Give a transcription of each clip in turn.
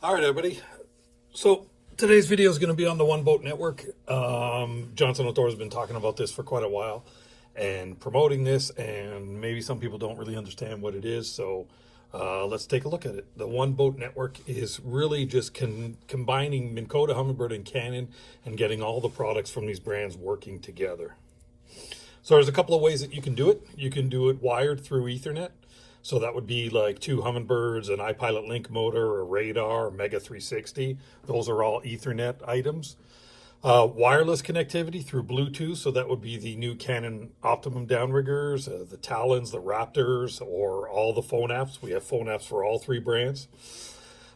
All right, everybody. So today's video is going to be on the One Boat Network. Johnson Outdoors has been talking about this for quite a while and promoting this, and maybe some people don't really understand what it is. So let's take a look at it. The One Boat Network is really just combining Minn Kota, Humminbird, and Cannon and getting all the products from these brands working together. So there's a couple of ways that you can do it. You can do it wired through Ethernet. So that would be like two Humminbirds, an IPilot link motor, a radar, a Mega 360. Those are all Ethernet items. Wireless connectivity through Bluetooth. So that would be the new Canon Optimum downriggers, the Talons, the Raptors, or all the phone apps. We have phone apps for all three brands.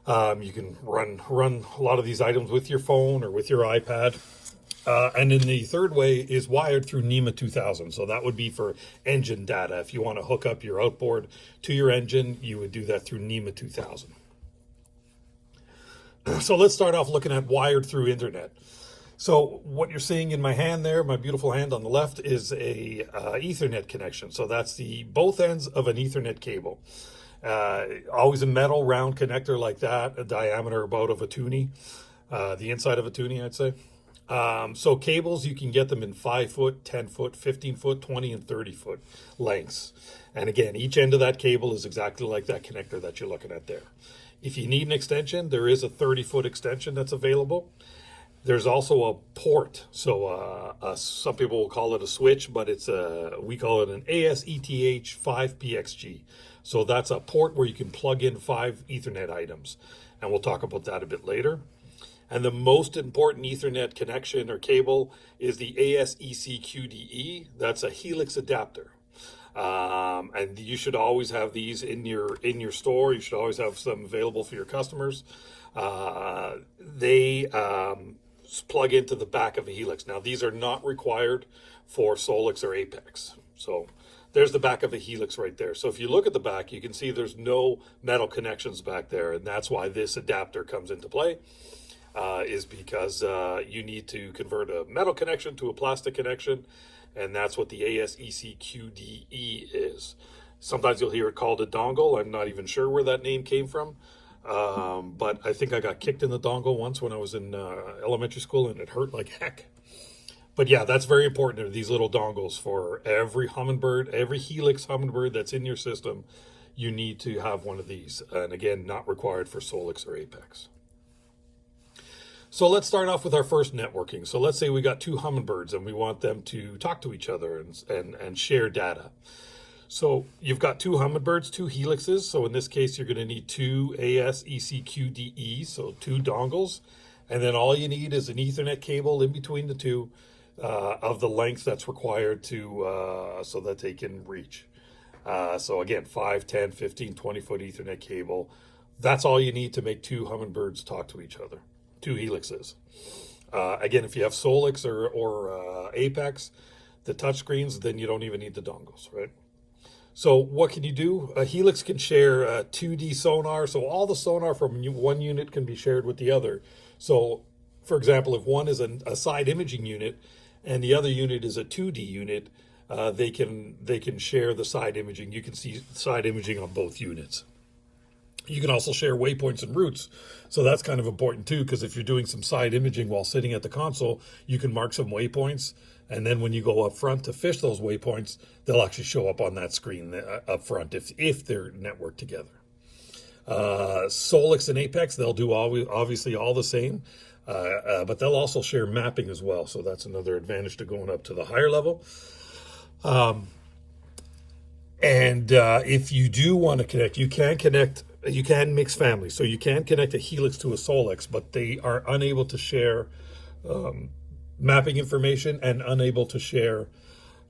You can run a lot of these items with your phone or with your iPad. And then the third way is wired through Nema 2000. So that would be for engine data. If you want to hook up your outboard to your engine, you would do that through Nema 2000. So let's start off looking at wired through internet. So what you're seeing in my hand there, my beautiful hand on the left, is a Ethernet connection. So that's the both ends of an Ethernet cable. Always a metal round connector like that, a diameter about of a toonie, the inside of a toonie, I'd say. So cables, you can get them in 5 foot, 10 foot, 15 foot, 20 and 30 foot lengths. And again, each end of that cable is exactly like that connector that you're looking at there. If you need an extension, there is a 30-foot extension that's available. There's also a port. So some people will call it a switch, but we call it an ASETH 5PXG. So that's a port where you can plug in 5 Ethernet items. And we'll talk about that a bit later. And the most important Ethernet connection or cable is the ASEC QDE. That's a Helix adapter. And you should always have these in your store. You should always have some available for your customers. They plug into the back of a Helix. Now, these are not required for Solix or Apex. So there's the back of a Helix right there. So if you look at the back, you can see there's no metal connections back there. And that's why this adapter comes into play. Is because you need to convert a metal connection to a plastic connection, and that's what the ASEC QDE is. Sometimes you'll hear it called a dongle. I'm not even sure where that name came from, but I think I got kicked in the dongle once when I was in elementary school, and it hurt like heck. But yeah, that's very important. Are these little dongles for every Humminbird, every Helix Humminbird that's in your system. You need to have one of these, and again, not required for Solix or Apex. So let's start off with our first networking. So let's say we got two Humminbirds and we want them to talk to each other and share data. So you've got two Humminbirds, two Helixes. So in this case, you're going to need two ASEC QDE, so two dongles. And then all you need is an Ethernet cable in between the two of the length that's required so that they can reach. So again, 5, 10, 15, 20-foot Ethernet cable. That's all you need to make two Humminbirds talk to each other. Two Helixes. Again, if you have Solix or Apex, the touchscreens, then you don't even need the dongles, right? So what can you do? A Helix can share 2D sonar. So all the sonar from one unit can be shared with the other. So, for example, if one is a side imaging unit and the other unit is a 2D unit, they can share the side imaging. You can see side imaging on both units. You can also share waypoints and routes. So that's kind of important too, because if you're doing some side imaging while sitting at the console, you can mark some waypoints. And then when you go up front to fish those waypoints, they'll actually show up on that screen up front if they're networked together. Solix and Apex, they'll do obviously all the same, but they'll also share mapping as well. So that's another advantage to going up to the higher level. If you do want to connect, you can mix families. So you can connect a Helix to a Solix, but they are unable to share mapping information and unable to share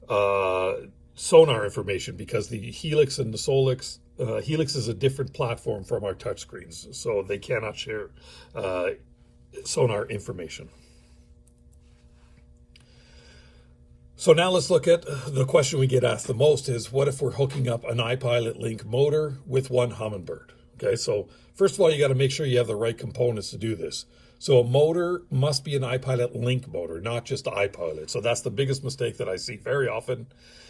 sonar information because the Helix and the Solix, Helix is a different platform from our touchscreens. So they cannot share sonar information. So now let's look at the question we get asked the most is, what if we're hooking up an IPilot link motor with one Humminbird? Okay, so first of all, you got to make sure you have the right components to do this. So a motor must be an IPilot link motor, not just the IPilot. So that's the biggest mistake that I see very often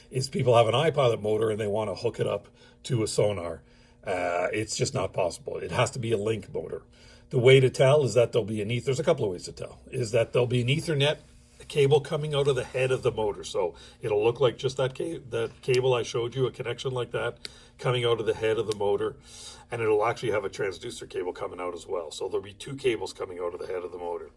is people have an IPilot motor and they want to hook it up to a sonar. It's just not possible. It has to be a link motor. The way to tell is that there'll be there's a couple of ways to tell, is that there'll be an Ethernet cable coming out of the head of the motor. So it'll look like just that cable I showed you, a connection like that coming out of the head of the motor, and it'll actually have a transducer cable coming out as well. So there'll be two cables coming out of the head of the motor.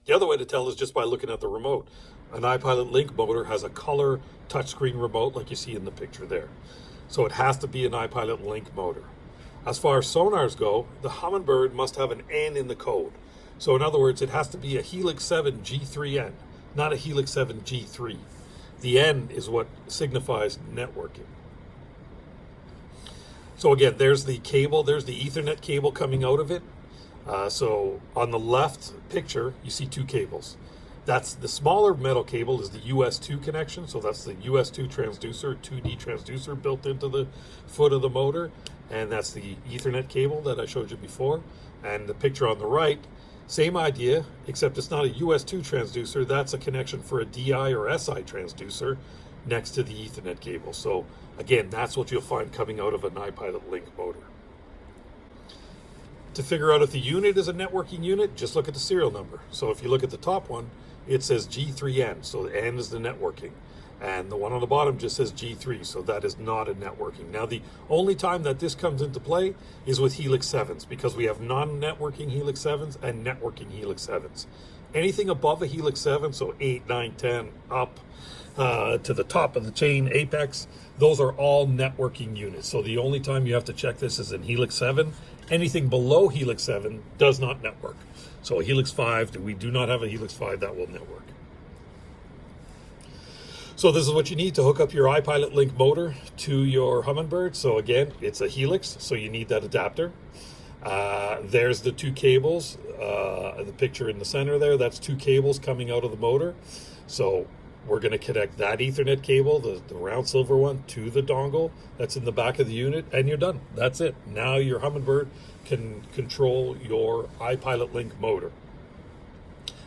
The other way to tell is just by looking at the remote. An IPilot Link motor has a color touchscreen remote like you see in the picture there. So it has to be an IPilot Link motor. As far as sonars go, the Humminbird must have an N in the code. So in other words, it has to be a Helix 7 G3N, not a Helix 7 G3. The N is what signifies networking. So again, there's the cable, there's the Ethernet cable coming out of it. So on the left picture, you see two cables. That's the smaller metal cable is the US2 connection. So that's the US2 transducer, 2D transducer built into the foot of the motor. And that's the Ethernet cable that I showed you before. And the picture on the right, same idea, except it's not a US2 transducer. That's a connection for a DI or SI transducer next to the Ethernet cable. So again, that's what you'll find coming out of an IPilot Link motor. To figure out if the unit is a networking unit, just look at the serial number. So if you look at the top one, it says G3N, so the N is the networking. And the one on the bottom just says G3, so that is not a networking. Now, the only time that this comes into play is with Helix 7s, because we have non-networking Helix 7s and networking Helix 7s. Anything above a Helix 7, so 8, 9, 10, up to the top of the chain, apex, those are all networking units. So the only time you have to check this is in Helix 7. Anything below Helix 7 does not network. So a Helix 5, we do not have a Helix 5 that will network. So this is what you need to hook up your IPilot Link motor to your Humminbird. So again, it's a Helix, so you need that adapter. There's the two cables, the picture in the center there, that's two cables coming out of the motor. So we're going to connect that Ethernet cable, the round silver one, to the dongle that's in the back of the unit, and you're done. That's it. Now your Humminbird can control your IPilot Link motor.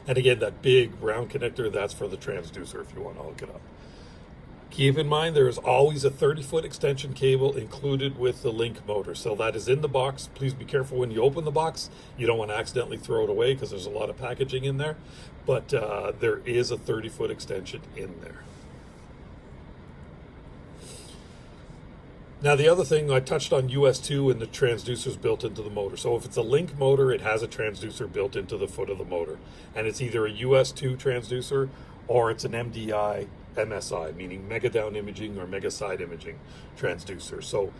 And again, that big round connector, that's for the transducer if you want to hook it up. Keep in mind, there is always a 30-foot extension cable included with the Link motor. So that is in the box. Please be careful when you open the box. You don't want to accidentally throw it away because there's a lot of packaging in there. But there is a 30-foot extension in there. Now, the other thing, I touched on US2 and the transducers built into the motor. So if it's a Link motor, it has a transducer built into the foot of the motor. And it's either a US2 transducer or it's an MDI MSI, meaning mega down imaging or mega side imaging transducer. So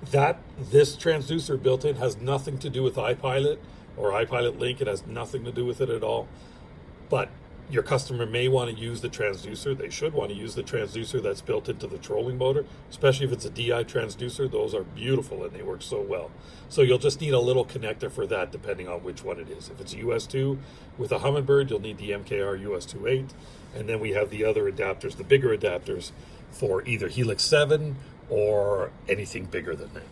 this transducer built in has nothing to do with IPilot or IPilot Link. It has nothing to do with it at all. But your customer may want to use the transducer. They should want to use the transducer that's built into the trolling motor, especially if it's a DI transducer. Those are beautiful and they work so well. So you'll just need a little connector for that depending on which one it is. If it's US2 with a Humminbird, you'll need the MKR US28. And then we have the other adapters, the bigger adapters for either Helix 7 or anything bigger than that.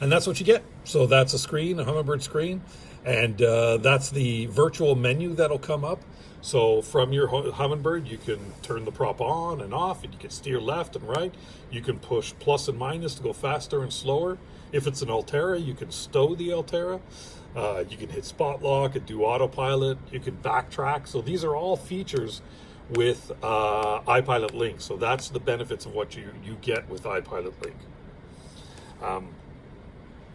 And that's what you get. So that's a screen, a Humminbird screen. And that's the virtual menu that'll come up. So from your Humminbird, you can turn the prop on and off, and you can steer left and right. You can push plus and minus to go faster and slower. If it's an Altera, you can stow the Altera. You can hit spot lock and do autopilot. You can backtrack. So these are all features with IPilot Link. So that's the benefits of what you get with IPilot Link.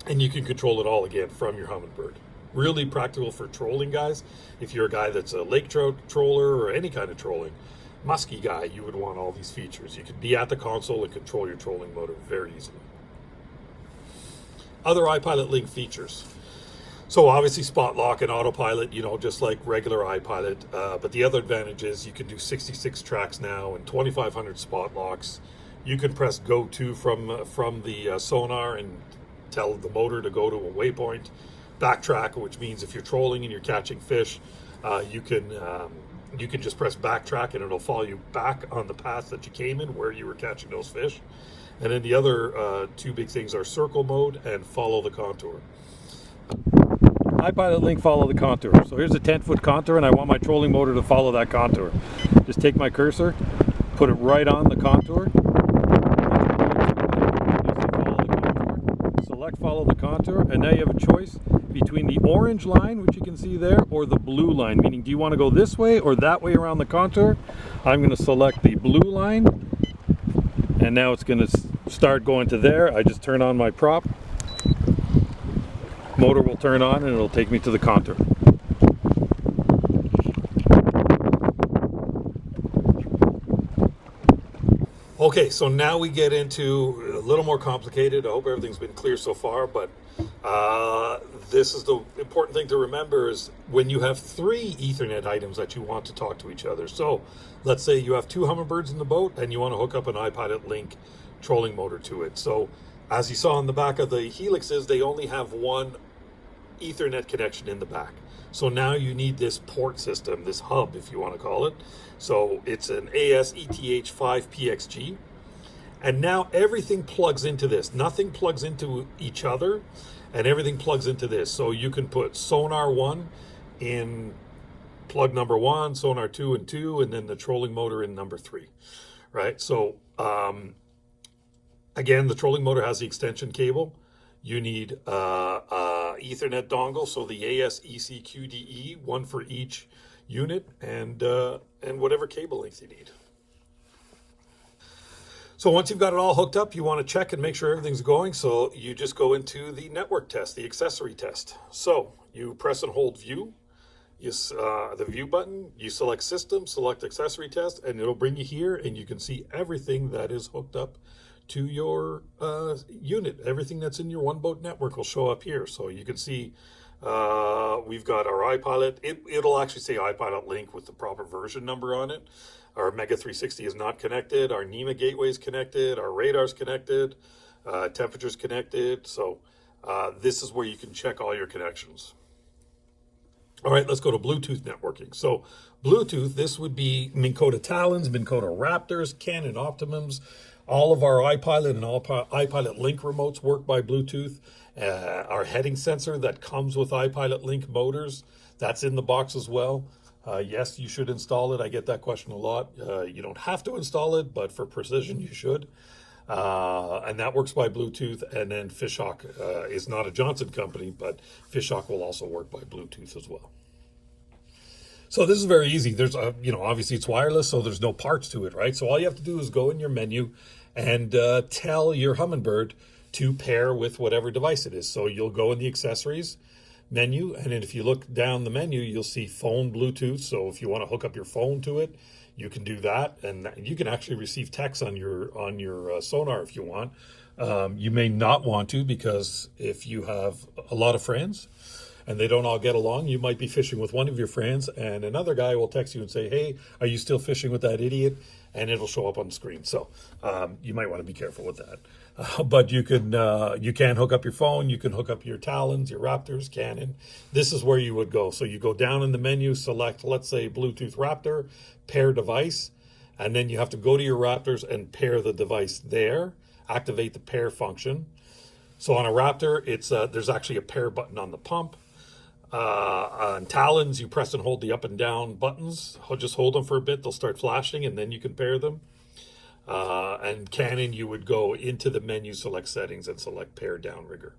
And you can control it all again from your Humminbird. Really practical for trolling guys. If you're a guy that's a lake trout troller or any kind of trolling, musky guy, you would want all these features. You could be at the console and control your trolling motor very easily. Other IPilot Link features. So obviously spot lock and autopilot, just like regular iPilot. But the other advantage is you can do 66 tracks now and 2,500 spot locks. You can press go to from the sonar and tell the motor to go to a waypoint. Backtrack, which means if you're trolling and you're catching fish, you can just press backtrack and it'll follow you back on the path that you came in where you were catching those fish. And then the other two big things are circle mode and follow the contour. IPilot Link follow the contour. So here's a 10-foot contour and I want my trolling motor to follow that contour. Just take my cursor, put it right on the contour, select follow the contour, and now you have a choice between the orange line, which you can see there, or the blue line, meaning do you want to go this way or that way around the contour? I'm going to select the blue line, and now it's going to start going to there. I just turn on my prop, motor will turn on, and it'll take me to the contour. Okay, so now we get into a little more complicated. I hope everything's been clear so far, but this is the important thing to remember is when you have 3 Ethernet items that you want to talk to each other. So let's say you have 2 Humminbirds in the boat and you want to hook up an IPilot Link trolling motor to it. So as you saw on the back of the Helixes, they only have 1 Ethernet connection in the back. So now you need this port system, this hub, if you want to call it. So it's an AS-ETH5PXG. And now everything plugs into this. Nothing plugs into each other, and everything plugs into this. So you can put sonar 1 in plug number 1, sonar 2 and 2, and then the trolling motor in number 3, right? So again, the trolling motor has the extension cable. You need Ethernet dongle, so the AS-ECQDE, 1 for each unit, and whatever cable length you need. So once you've got it all hooked up, you want to check and make sure everything's going. So you just go into the network test, the accessory test. So you press and hold view, the view button, you select system, select accessory test, and it'll bring you here, and you can see everything that is hooked up to your unit. Everything that's in your one boat network will show up here. So you can see we've got our IPilot. It'll actually say IPilot Link with the proper version number on it. Our Mega 360 is not connected. Our Nema gateway is connected. Our radar's connected. Temperature's connected. So this is where you can check all your connections. All right, let's go to Bluetooth networking. So Bluetooth, this would be Minn Kota Talons, Minn Kota Raptors, Cannon Optimums. All of our IPilot and all IPilot Link remotes work by Bluetooth. Our heading sensor that comes with IPilot Link motors, that's in the box as well. Yes, you should install it. I get that question a lot. You don't have to install it, but for precision, you should. And that works by Bluetooth. And then Fishhawk is not a Johnson company, but Fishhawk will also work by Bluetooth as well. So this is very easy. There's, obviously it's wireless, so there's no parts to it, right? So all you have to do is go in your menu and tell your Humminbird to pair with whatever device it is. So you'll go in the accessories menu, and then if you look down the menu, you'll see phone Bluetooth. So if you want to hook up your phone to it, you can do that, and you can actually receive text on your sonar if you want. You may not want to, because if you have a lot of friends and they don't all get along, you might be fishing with one of your friends, and another guy will text you and say, "Hey, are you still fishing with that idiot?" And it'll show up on the screen. So you might want to be careful with that. But you can hook up your phone, you can hook up your Talons, your Raptors, Cannon. This is where you would go. So you go down in the menu, select, let's say, Bluetooth Raptor, pair device, and then you have to go to your Raptors and pair the device there, activate the pair function. So on a Raptor, it's there's actually a pair button on the pump. On Talons, you press and hold the up and down buttons. Just hold them for a bit, they'll start flashing, and then you can pair them. And Cannon, you would go into the menu, select settings, and select pair downrigger.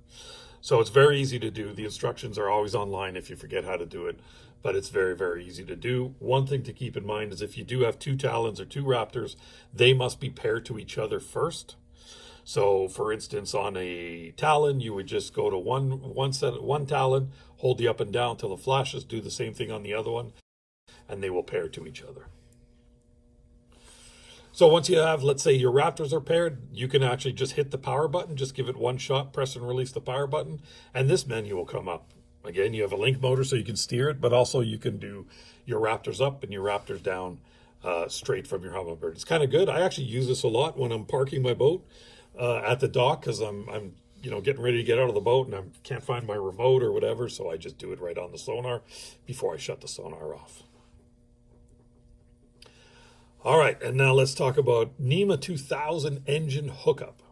So it's very easy to do. The instructions are always online if you forget how to do it, but it's very, very easy to do. One thing to keep in mind is if you do have 2 Talons or 2 Raptors, they must be paired to each other first. So for instance, on a Talon, you would just go to one Talon, hold the up and down till it flashes, do the same thing on the other one, and they will pair to each other. So once you have, let's say your Raptors are paired, you can actually just hit the power button, just give it one shot, press and release the power button, and this menu will come up. Again, you have a link motor so you can steer it, but also you can do your Raptors up and your Raptors down straight from your Humminbird. It's kind of good. I actually use this a lot when I'm parking my boat at the dock, because I'm getting ready to get out of the boat and I can't find my remote or whatever, so I just do it right on the sonar before I shut the sonar off. All right, and now let's talk about Nema 2000 engine hookup.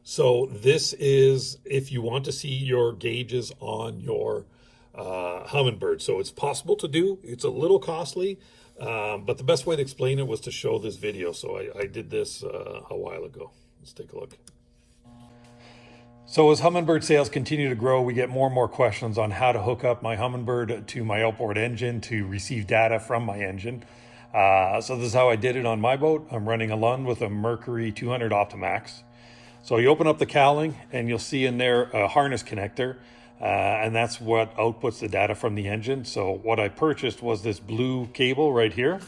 So this is if you want to see your gauges on your Humminbird. So it's possible to do. It's a little costly, but the best way to explain it was to show this video. So I did this a while ago. Let's take a look. So as Humminbird sales continue to grow, we get more and more questions on how to hook up my Humminbird to my outboard engine to receive data from my engine. So this is how I did it on my boat. I'm running a Lund with a Mercury 200 Optimax. So you open up the cowling and you'll see in there a harness connector, and that's what outputs the data from the engine. So what I purchased was this blue cable right here,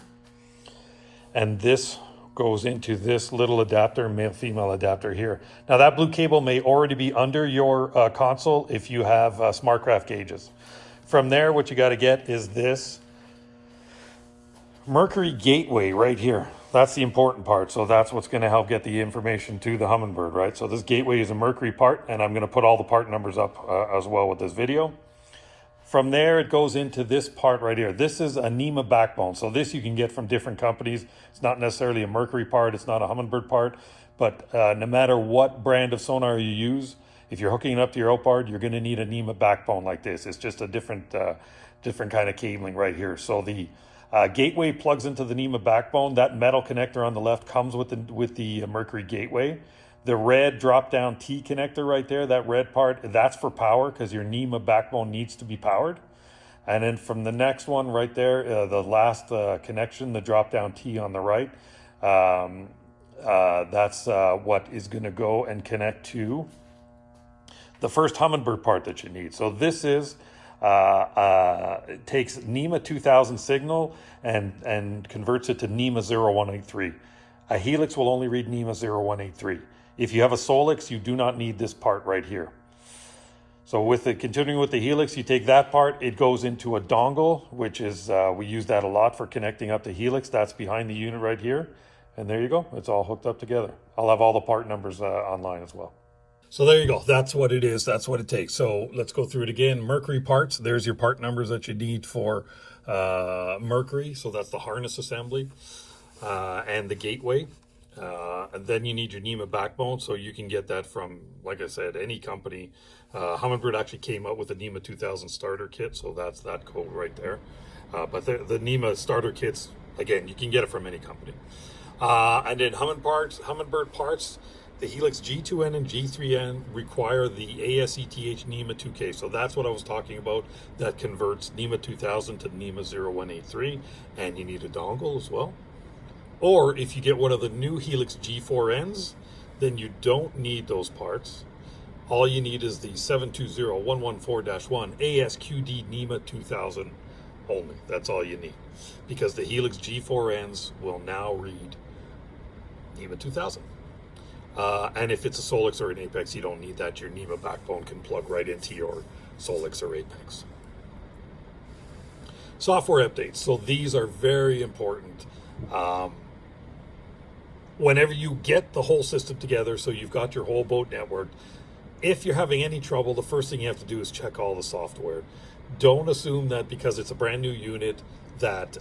and this goes into this little adapter, male-female adapter here. Now that blue cable may already be under your console if you have SmartCraft gauges. From there, what you got to get is this Mercury gateway right here. That's the important part. So that's what's going to help get the information to the Humminbird, right? So this gateway is a Mercury part, and I'm going to put all the part numbers up as well with this video. From there, it goes into this part right here. This is a Nema backbone. So this you can get from different companies. It's not necessarily a Mercury part. It's not a Humminbird part. But no matter what brand of sonar you use, if you're hooking it up to your outboard, you're going to need a Nema backbone like this. It's just a different kind of cabling right here. So the gateway plugs into the Nema backbone. That metal connector on the left comes with the Mercury gateway. The red drop-down T connector right there, that red part, that's for power because your Nema backbone needs to be powered. And then from the next one right there, the last connection, the drop-down T on the right, that's what is going to go and connect to the first Humminbird part that you need. So this is, it takes Nema 2000 signal and converts it to Nema 0183. A Helix will only read Nema 0183. If you have a Solix, you do not need this part right here. So continuing with the Helix, you take that part, it goes into a dongle, which is, we use that a lot for connecting up the Helix. That's behind the unit right here. And there you go. It's all hooked up together. I'll have all the part numbers online as well. So there you go. That's what it is. That's what it takes. So let's go through it again. Mercury parts. There's your part numbers that you need for Mercury. So that's the harness assembly and the gateway. And then you need your Nema backbone, so you can get that from, like I said, any company. Humminbird actually came out with the Nema 2000 starter kit, so that's that code right there. But the Nema starter kits, again, you can get it from any company. And then Humminbird parts, the Helix G2N and G3N require the ASETH Nema 2K. So that's what I was talking about. That converts Nema 2000 to Nema 0183, and you need a dongle as well. Or if you get one of the new Helix G4Ns, then you don't need those parts. All you need is the 720114-1 ASQD Nema 2000 only. That's all you need. Because the Helix G4Ns will now read Nema 2000. And if it's a Solix or an Apex, you don't need that. Your Nema backbone can plug right into your Solix or Apex. Software updates. So these are very important. Whenever you get the whole system together, so you've got your whole boat network, if you're having any trouble, the first thing you have to do is check all the software. Don't assume that because it's a brand new unit that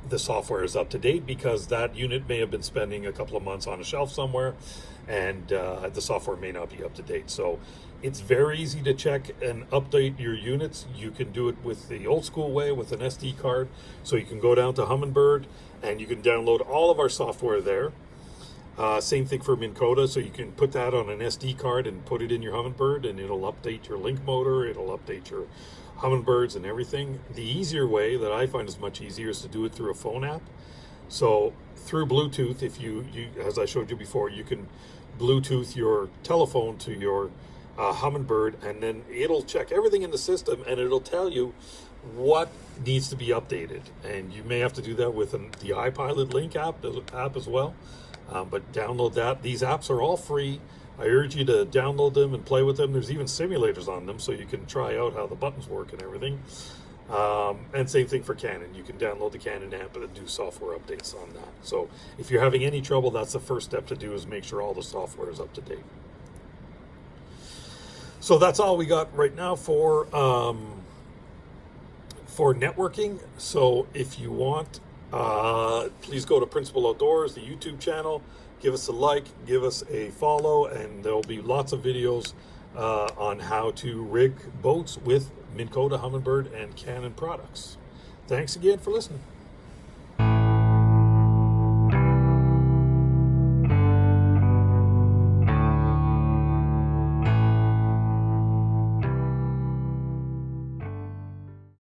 the software is up to date, because that unit may have been spending a couple of months on a shelf somewhere, and the software may not be up to date. So it's very easy to check and update your units. You can do it with the old school way with an SD card. So you can go down to Humminbird and you can download all of our software there. Same thing for Minn Kota, so you can put that on an SD card and put it in your Humminbird, and it'll update your link motor, it'll update your Humminbirds and everything. The easier way that I find is much easier is to do it through a phone app. So through Bluetooth, if you as I showed you before, you can Bluetooth your telephone to your Humminbird, and then it'll check everything in the system and it'll tell you what needs to be updated. And you may have to do that with the IPilot link app as well. But download that. These apps are all free. I urge you to download them and play with them. There's even simulators on them, so you can try out how the buttons work and everything. And same thing for Cannon. You can download the Cannon app and do software updates on that. So if you're having any trouble, that's the first step to do, is make sure all the software is up to date. So that's all we got right now for networking. So if you want, please go to Principal Outdoors, the YouTube channel. Give us a like, give us a follow, and there'll be lots of videos on how to rig boats with Minn Kota, Humminbird, and Cannon products. Thanks again for listening.